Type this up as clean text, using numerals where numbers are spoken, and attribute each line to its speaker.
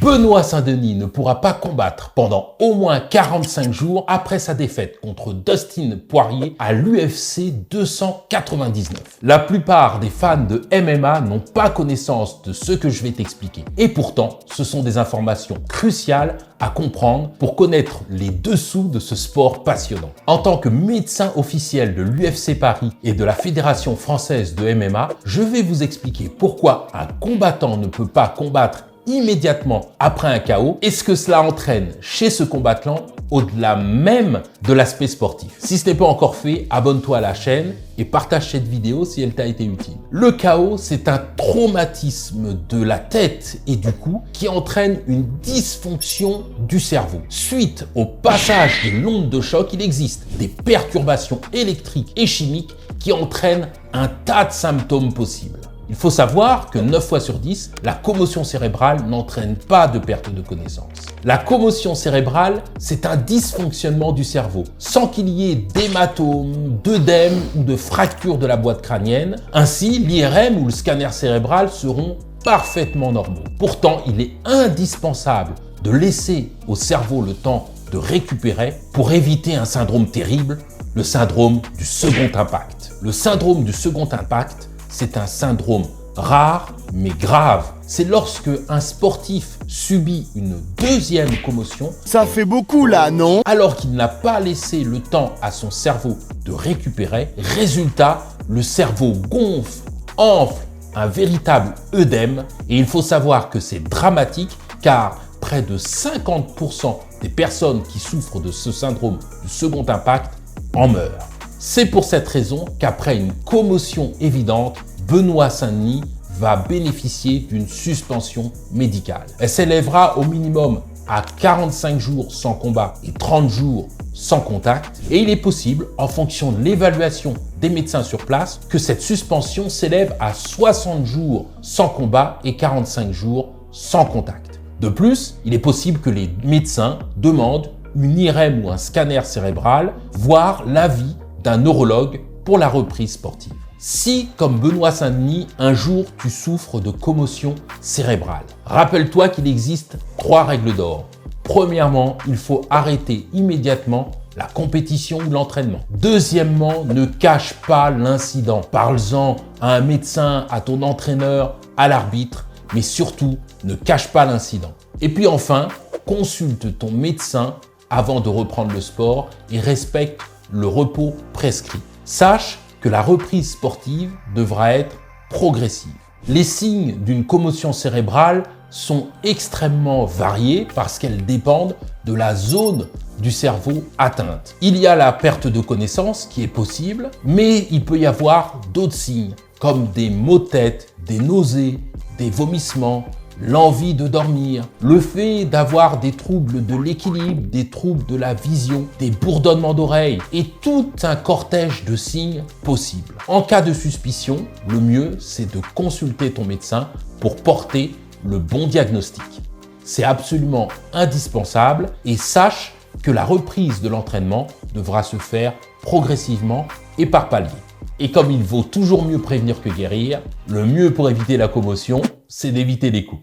Speaker 1: Benoît Saint-Denis ne pourra pas combattre pendant au moins 45 jours après sa défaite contre Dustin Poirier à l'UFC 299. La plupart des fans de MMA n'ont pas connaissance de ce que je vais t'expliquer. Et pourtant, ce sont des informations cruciales à comprendre pour connaître les dessous de ce sport passionnant. En tant que médecin officiel de l'UFC Paris et de la Fédération française de MMA, je vais vous expliquer pourquoi un combattant ne peut pas combattre immédiatement après un KO et ce que cela entraîne chez ce combattant au-delà même de l'aspect sportif. Si ce n'est pas encore fait, abonne-toi à la chaîne et partage cette vidéo si elle t'a été utile. Le KO, c'est un traumatisme de la tête et du cou qui entraîne une dysfonction du cerveau. Suite au passage de l'onde de choc, il existe des perturbations électriques et chimiques qui entraînent un tas de symptômes possibles. Il faut savoir que 9 fois sur 10, la commotion cérébrale n'entraîne pas de perte de connaissance. La commotion cérébrale, c'est un dysfonctionnement du cerveau, sans qu'il y ait d'hématomes, d'œdèmes ou de fractures de la boîte crânienne. Ainsi, l'IRM ou le scanner cérébral seront parfaitement normaux. Pourtant, il est indispensable de laisser au cerveau le temps de récupérer pour éviter un syndrome terrible, le syndrome du second impact. Le syndrome du second impact, c'est un syndrome rare mais grave. C'est lorsque un sportif subit une deuxième commotion.
Speaker 2: Ça fait beaucoup là, non?
Speaker 1: Alors qu'il n'a pas laissé le temps à son cerveau de récupérer. Résultat, le cerveau gonfle, enfle, un véritable œdème. Et il faut savoir que c'est dramatique car près de 50% des personnes qui souffrent de ce syndrome du second impact en meurent. C'est pour cette raison qu'après une commotion évidente, Benoît Saint-Denis va bénéficier d'une suspension médicale. Elle s'élèvera au minimum à 45 jours sans combat et 30 jours sans contact. Et il est possible, en fonction de l'évaluation des médecins sur place, que cette suspension s'élève à 60 jours sans combat et 45 jours sans contact. De plus, il est possible que les médecins demandent une IRM ou un scanner cérébral, voire l'avis d'un neurologue pour la reprise sportive. Si, comme Benoît Saint-Denis, un jour tu souffres de commotion cérébrale, rappelle-toi qu'il existe 3 règles d'or. Premièrement, il faut arrêter immédiatement la compétition ou l'entraînement. Deuxièmement, ne cache pas l'incident. Parle-en à un médecin, à ton entraîneur, à l'arbitre, mais surtout, ne cache pas l'incident. Et puis enfin, consulte ton médecin avant de reprendre le sport et respecte le repos prescrit. Sache que la reprise sportive devra être progressive. Les signes d'une commotion cérébrale sont extrêmement variés parce qu'elles dépendent de la zone du cerveau atteinte. Il y a la perte de connaissance qui est possible, mais il peut y avoir d'autres signes comme des maux de tête, des nausées, des vomissements, l'envie de dormir, le fait d'avoir des troubles de l'équilibre, des troubles de la vision, des bourdonnements d'oreilles et tout un cortège de signes possibles. En cas de suspicion, le mieux, c'est de consulter ton médecin pour porter le bon diagnostic. C'est absolument indispensable et sache que la reprise de l'entraînement devra se faire progressivement et par paliers. Et comme il vaut toujours mieux prévenir que guérir, le mieux pour éviter la commotion, c'est d'éviter les coups.